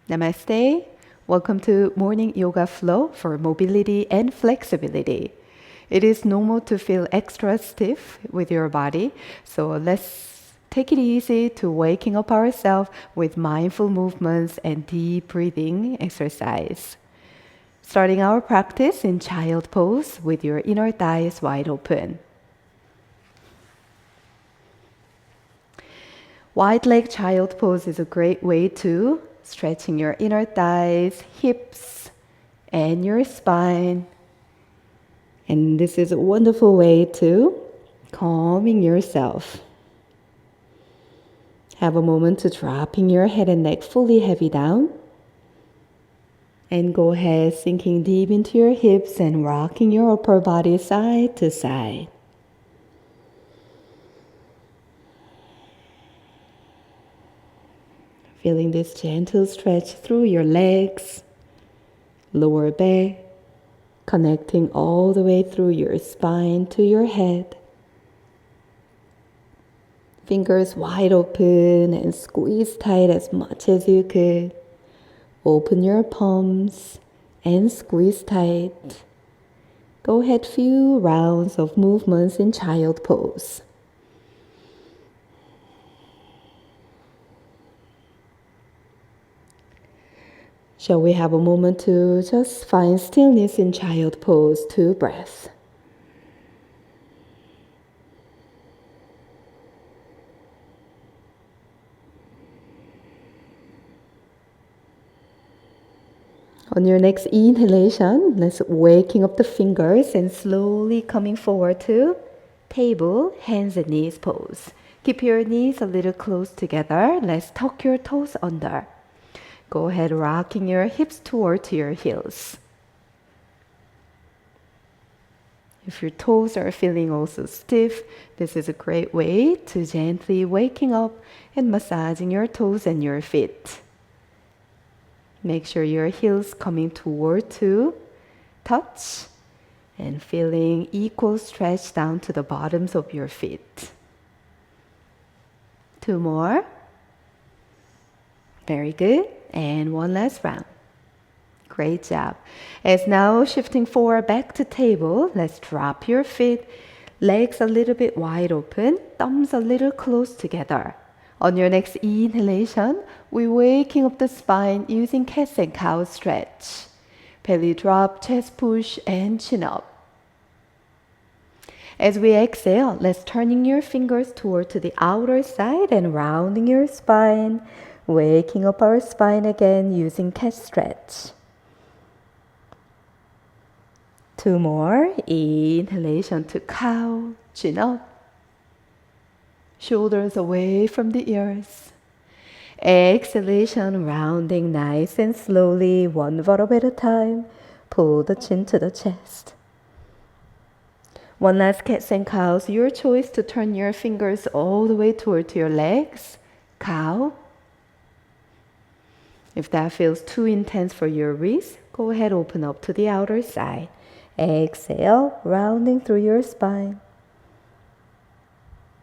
Namaste. Welcome to Morning Yoga Flow for mobility and flexibility. It is normal to feel extra stiff with your body, so let's take it easy to waking up ourselves with mindful movements and deep breathing exercise. Starting our practice in child pose with your inner thighs wide open. Wide leg child pose is a great way to stretching your inner thighs, hips, and your spine. And this is a wonderful way to calming yourself. Have a moment to dropping your head and neck fully heavy down. And go ahead sinking deep into your hips and rocking your upper body side to side. Feeling this gentle stretch through your legs, lower back, connecting all the way through your spine to your head. Fingers wide open and squeeze tight as much as you could. Open your palms and squeeze tight. Go ahead, few rounds of movements in child pose. Shall we have a moment to just find stillness in child pose, 2 breaths. On your next inhalation, let's waking up the fingers and slowly coming forward to table, hands and knees pose. Keep your knees a little close together. Let's tuck your toes under. Go ahead, rocking your hips toward your heels. If your toes are feeling also stiff, this is a great way to gently waking up and massaging your toes and your feet. Make sure your heels coming toward to touch and feeling equal stretch down to the bottoms of your feet. 2 more. Very good. And 1 last round. Great job. As now shifting forward back to table, let's drop your feet, legs a little bit wide open, thumbs a little close together. On your next inhalation, we're waking up the spine using cats and cow stretch. Belly drop, chest push, and chin up. As we exhale, let's turning your fingers toward to the outer side and rounding your spine, waking up our spine again using cat stretch. 2 more. Inhalation to cow, chin up. Shoulders away from the ears. Exhalation, rounding nice and slowly, 1 vertebra at a time. Pull the chin to the chest. 1 last cats and cows. Your choice to turn your fingers all the way toward your legs. Cow. If that feels too intense for your wrist, go ahead, open up to the outer side. Exhale, rounding through your spine.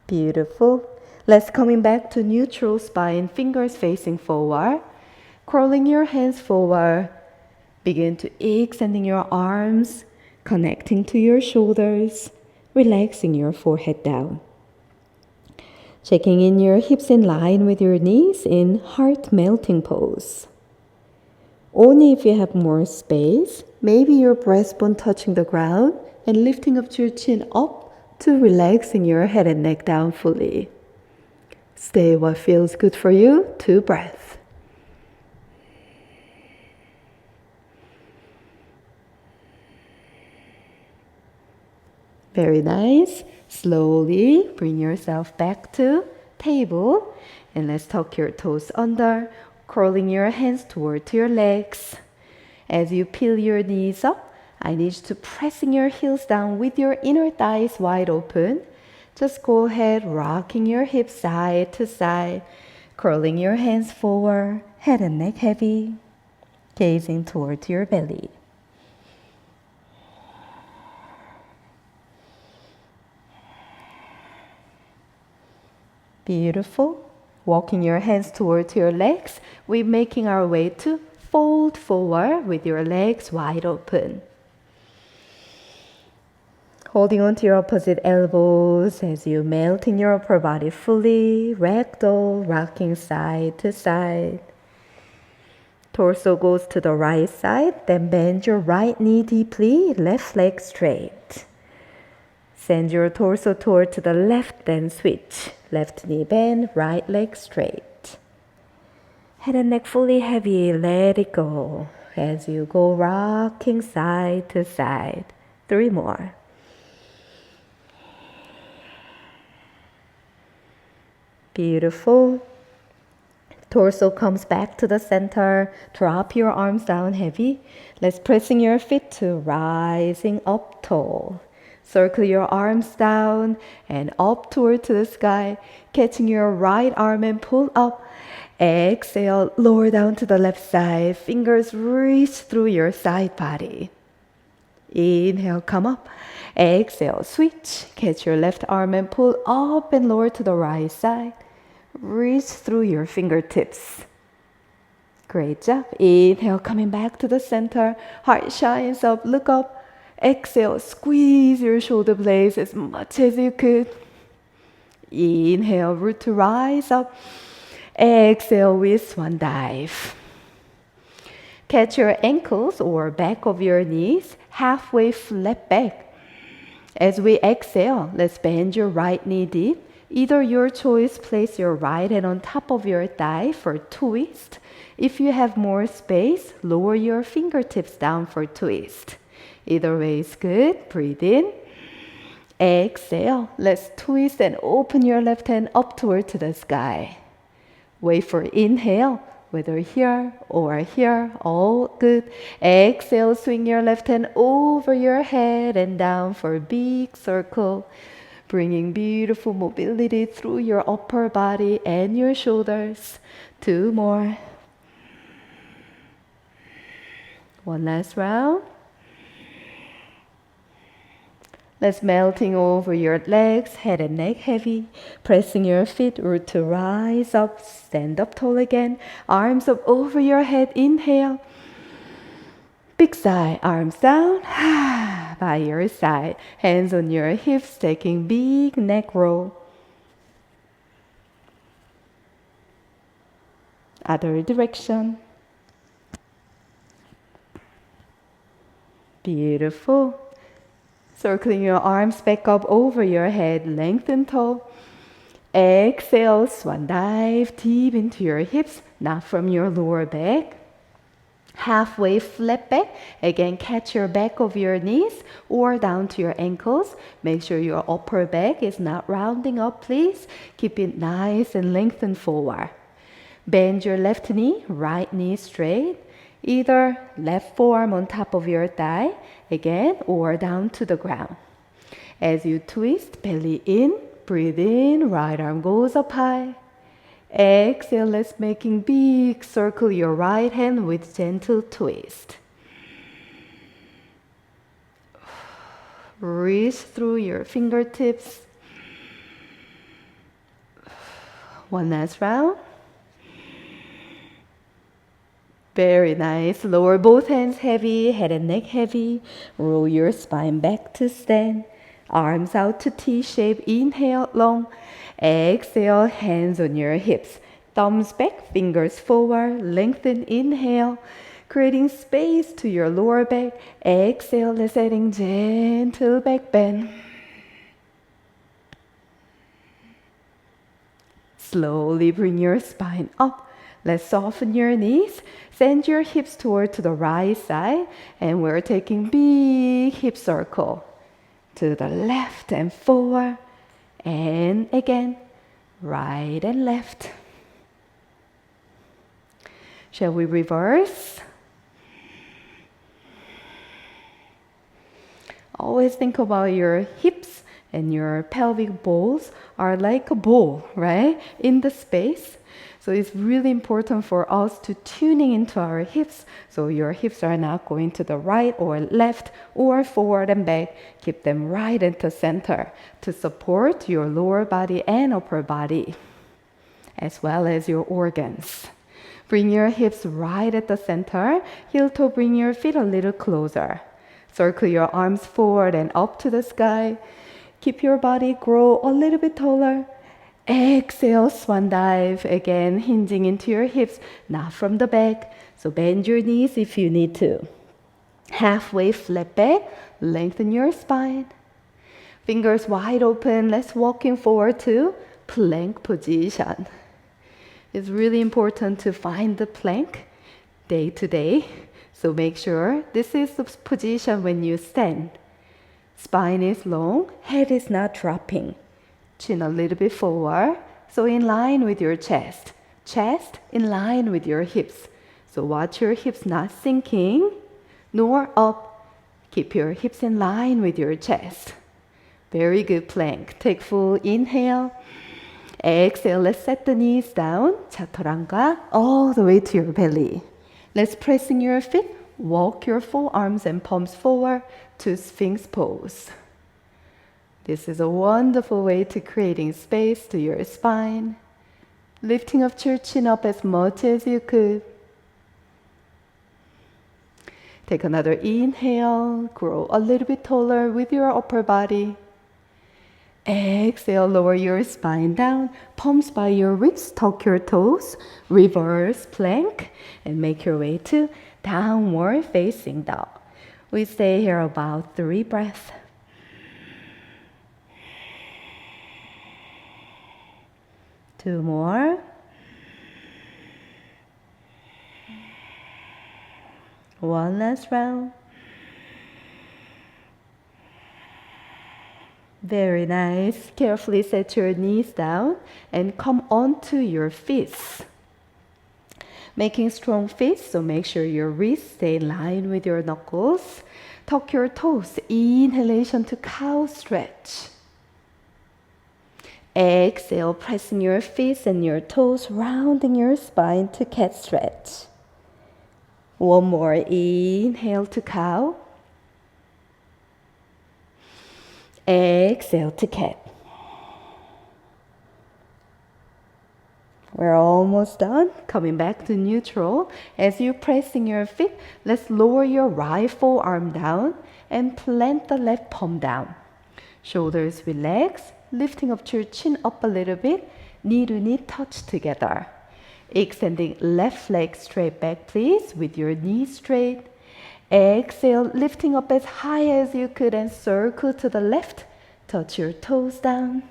Beautiful. Let's coming back to neutral spine, fingers facing forward. Curling your hands forward. Begin to extending your arms, connecting to your shoulders, relaxing your forehead down. Checking in your hips in line with your knees in heart melting pose. Only if you have more space, maybe your breastbone touching the ground and lifting up your chin up to relaxing your head and neck down fully. Stay what feels good for you, 2 breaths. Very nice. Slowly bring yourself back to table and let's tuck your toes under, curling your hands toward your legs. As you peel your knees up, I need you to pressing your heels down with your inner thighs wide open. Just go ahead, rocking your hips side to side, curling your hands forward, head and neck heavy, gazing toward your belly. Beautiful. Walking your hands towards your legs, we're making our way to fold forward with your legs wide open. Holding onto your opposite elbows as you melt in your upper body fully, ragdoll, rocking side to side. Torso goes to the right side, then bend your right knee deeply, left leg straight. Send your torso toward to the left, then switch. Left knee bend, right leg straight. Head and neck fully heavy, let it go. As you go rocking side to side. 3 more. Beautiful. Torso comes back to the center. Drop your arms down heavy. Let's pressing your feet to rising up tall. Circle your arms down and up toward to the sky. Catching your right arm and pull up. Exhale, lower down to the left side. Fingers reach through your side body. Inhale, come up. Exhale, switch. Catch your left arm and pull up and lower to the right side. Reach through your fingertips. Great job. Inhale, coming back to the center. Heart shines up, look up. Exhale, squeeze your shoulder blades as much as you could. Inhale, root to rise up. Exhale with swan dive. Catch your ankles or back of your knees, halfway flat back. As we exhale, let's bend your right knee deep. Either your choice, place your right hand on top of your thigh for twist. If you have more space, lower your fingertips down for twist. Either way is good. Breathe in. Exhale. Let's twist and open your left hand up toward to the sky. Wait for inhale. Whether here or here, all good. Exhale, swing your left hand over your head and down for a big circle. Bringing beautiful mobility through your upper body and your shoulders. 2 more. One last round. Let's melting over your legs, head and neck heavy. Pressing your feet, root to rise up, stand up tall again. Arms up over your head, inhale. Big sigh, arms down, by your side. Hands on your hips, taking big neck roll. Other direction. Beautiful. Circling your arms back up over your head, lengthen tall. Exhale, swan dive deep into your hips, not from your lower back. Halfway flat back. Again, catch your back of your knees or down to your ankles. Make sure your upper back is not rounding up, please. Keep it nice and lengthen forward. Bend your left knee, right knee straight. Either left forearm on top of your thigh, again, or down to the ground. As you twist, belly in, breathe in, right arm goes up high. Exhale, let's making big circle your right hand with gentle twist. Reach through your fingertips. One last round. Very nice. Lower both hands heavy, head and neck heavy. Roll your spine back to stand. Arms out to T-shape. Inhale, long. Exhale, hands on your hips. Thumbs back, fingers forward. Lengthen, inhale. Creating space to your lower back. Exhale, let's adding gentle back bend. Slowly bring your spine up. Let's soften your knees. Send your hips toward to the right side. And we're taking big hip circle. To the left and forward. And again, right and left. Shall we reverse? Always think about your hips and your pelvic balls are like a ball, right? In the space. So it's really important for us to tuning into our hips. So your hips are not going to the right or left or forward and back. Keep them right into center to support your lower body and upper body. as well as your organs. Bring your hips right at the center. Heel toe, bring your feet a little closer. Circle your arms forward and up to the sky. Keep your body grow a little bit taller. Exhale, swan dive. Again, hinging into your hips, not from the back. So bend your knees if you need to. Halfway flat back, lengthen your spine. Fingers wide open. Let's walking forward to plank position. It's really important to find the plank day to day. So make sure this is the position when you stand. Spine is long, head is not dropping. Chin a little bit forward, so in line with your chest. Chest in line with your hips. So watch your hips not sinking, nor up. Keep your hips in line with your chest. Very good plank. Take full inhale. Exhale, let's set the knees down. chaturanga, all the way to your belly. Let's press in your feet. Walk your forearms and palms forward to Sphinx pose. This is a wonderful way to creating space to your spine. Lifting up your chin up as much as you could. Take another inhale. Grow a little bit taller with your upper body. Exhale, lower your spine down. Palms by your wrists, tuck your toes. Reverse plank and make your way to downward facing dog. We stay here about 3 breaths. Two more. One last round. Very nice. Carefully set your knees down and come onto your fists. Making strong fists, so make sure your wrists stay in line with your knuckles. Tuck your toes. Inhalation to cow stretch. Exhale, pressing your fists and your toes, rounding your spine to cat stretch. One more. Inhale to cow. Exhale to cat. We're almost done. Coming back to neutral. As you're pressing your feet, let's lower your right forearm down and plant the left palm down. Shoulders relax, lifting up your chin up a little bit. Knee to knee touch together. Extending left leg straight back, please, with your knees straight. Exhale, lifting up as high as you could and circle to the left. Touch your toes down.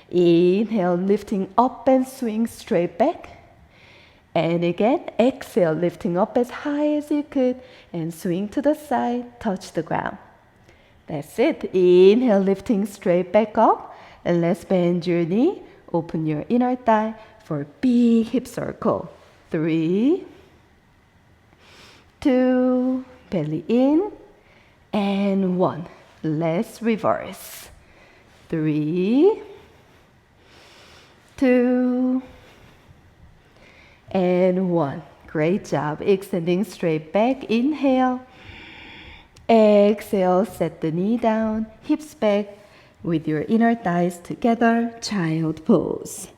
Inhale, lifting up and swing straight back. And again, exhale, lifting up as high as you could and swing to the side, touch the ground. That's it. Inhale, lifting straight back up. And let's bend your knee, open your inner thigh for a big hip circle. 3, 2, belly in, and 1. Let's reverse. 3, 2, and 1. Great job. Extending straight back. Inhale. Exhale, set the knee down, hips back with your inner thighs together, child pose.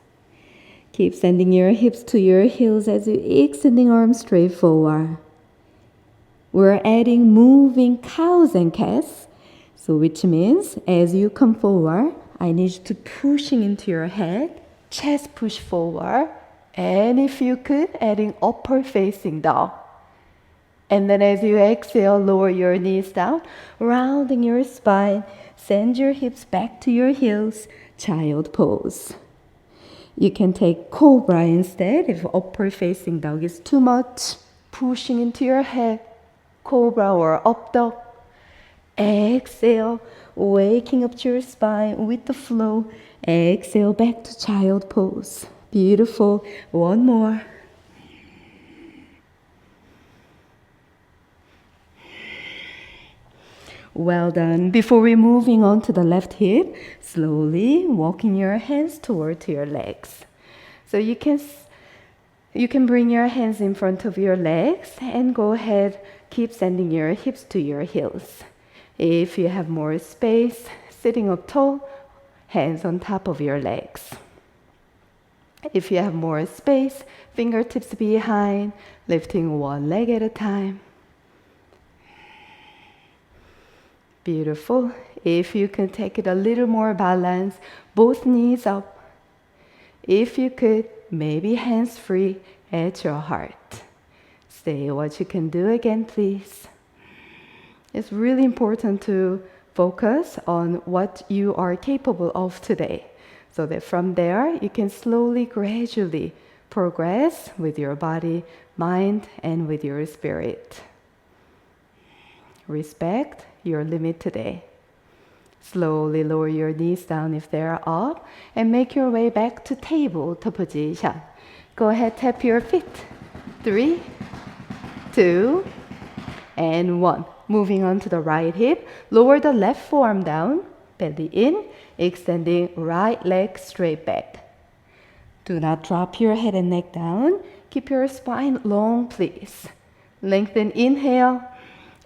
Keep sending your hips to your heels as you extending arms straight forward. We're adding moving cows and cats, so which means as you come forward, I need you to pushing into your head, chest push forward, and if you could, adding upper facing dog. And then as you exhale, lower your knees down, rounding your spine, send your hips back to your heels, child pose. You can take cobra instead if upper facing dog is too much, pushing into your head, cobra or up dog. Exhale, waking up to your spine with the flow. Exhale, back to child pose. Beautiful. One more. Well done. Before we're moving on to the left hip, slowly walking your hands toward your legs. So you can bring your hands in front of your legs and go ahead, keep sending your hips to your heels. If you have more space, sitting up tall, hands on top of your legs. If you have more space, fingertips behind, lifting one leg at a time. Beautiful. If you can take it a little more balance, both knees up. If you could, maybe hands free at your heart. Say what you can do again, please. It's really important to focus on what you are capable of today, so that from there you can slowly, gradually progress with your body, mind, and with your spirit. Respect your limit today. Slowly lower your knees down if they're up and make your way back to tabletop position. Go ahead, tap your feet. 3, 2, and 1. Moving on to the right hip, lower the left forearm down, belly in, extending right leg straight back. Do not drop your head and neck down. Keep your spine long, please. Lengthen, inhale.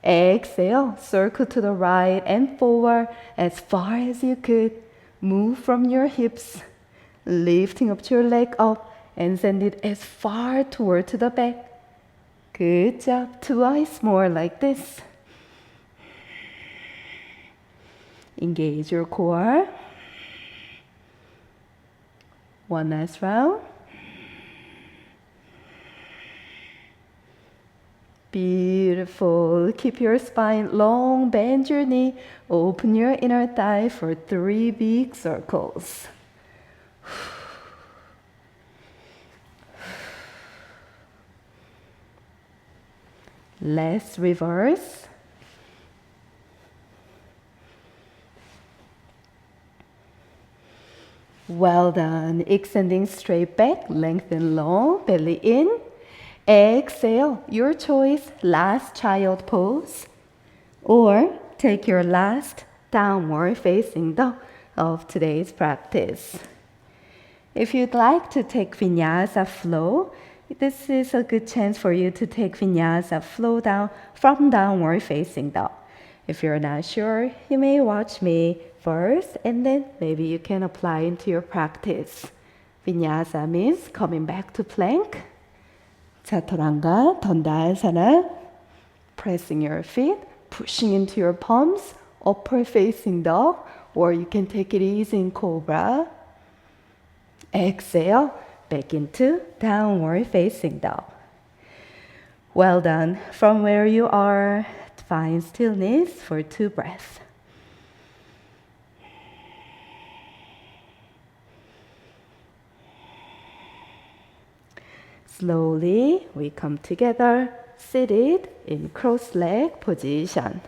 Exhale, circle to the right and forward as far as you could. Move from your hips, lifting up your leg up and send it as far toward to the back. Good job. Twice more like this. Engage your core. One last round. Beautiful. Keep your spine long, bend your knee, open your inner thigh for 3 big circles. Let's reverse. Well done. Extending straight back, lengthen long, belly in. Exhale, your choice, last child pose. Or take your last downward facing dog of today's practice. If you'd like to take vinyasa flow, this is a good chance for you to take vinyasa flow down from downward facing dog. If you're not sure, you may watch me first and then maybe you can apply into your practice. Vinyasa means coming back to plank. Chaturanga, Dandasana. Pressing your feet, pushing into your palms, upward facing dog, or you can take it easy in cobra. Exhale, back into downward facing dog. Well done. From where you are, find stillness for 2 breaths. Slowly, we come together, seated in cross-leg position.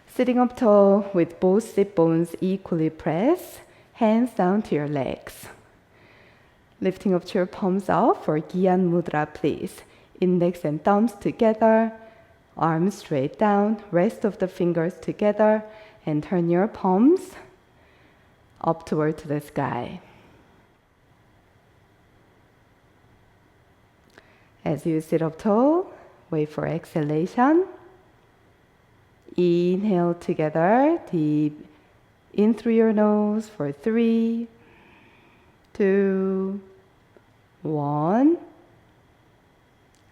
Sitting up tall with both sit bones equally pressed, hands down to your legs. Lifting up your palms up for Gyan Mudra, please. Index and thumbs together, arms straight down, rest of the fingers together, and turn your palms up toward to the sky. As you sit up tall, wait for exhalation. Inhale together, deep in through your nose for 3, 2, 1.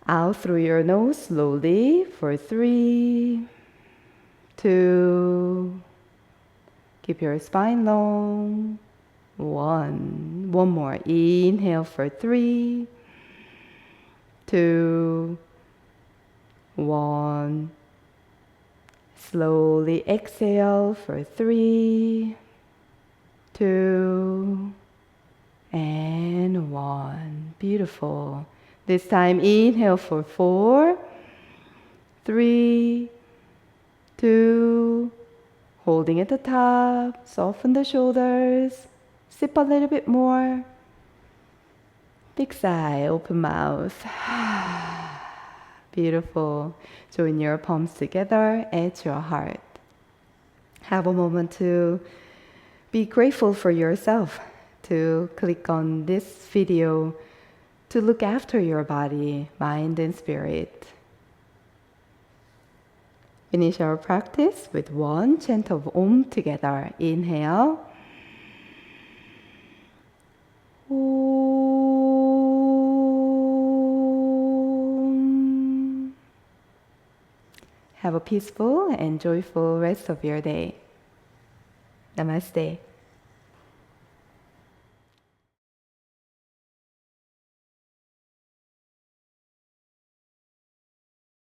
Out through your nose slowly for 3, 2. Keep your spine long. 1. One more. Inhale for 3, 2, 1. Slowly exhale for 3, 2, and 1. Beautiful. This time inhale for 4, 3, 2. Holding at the top. Soften the shoulders. Sip a little bit more. Big sigh, open mouth. Beautiful. Join your palms together at your heart. Have a moment to be grateful for yourself, to click on this video, to look after your body, mind, and spirit. Finish our practice with 1 chant of Om together. Inhale. Om. Have a peaceful and joyful rest of your day. Namaste.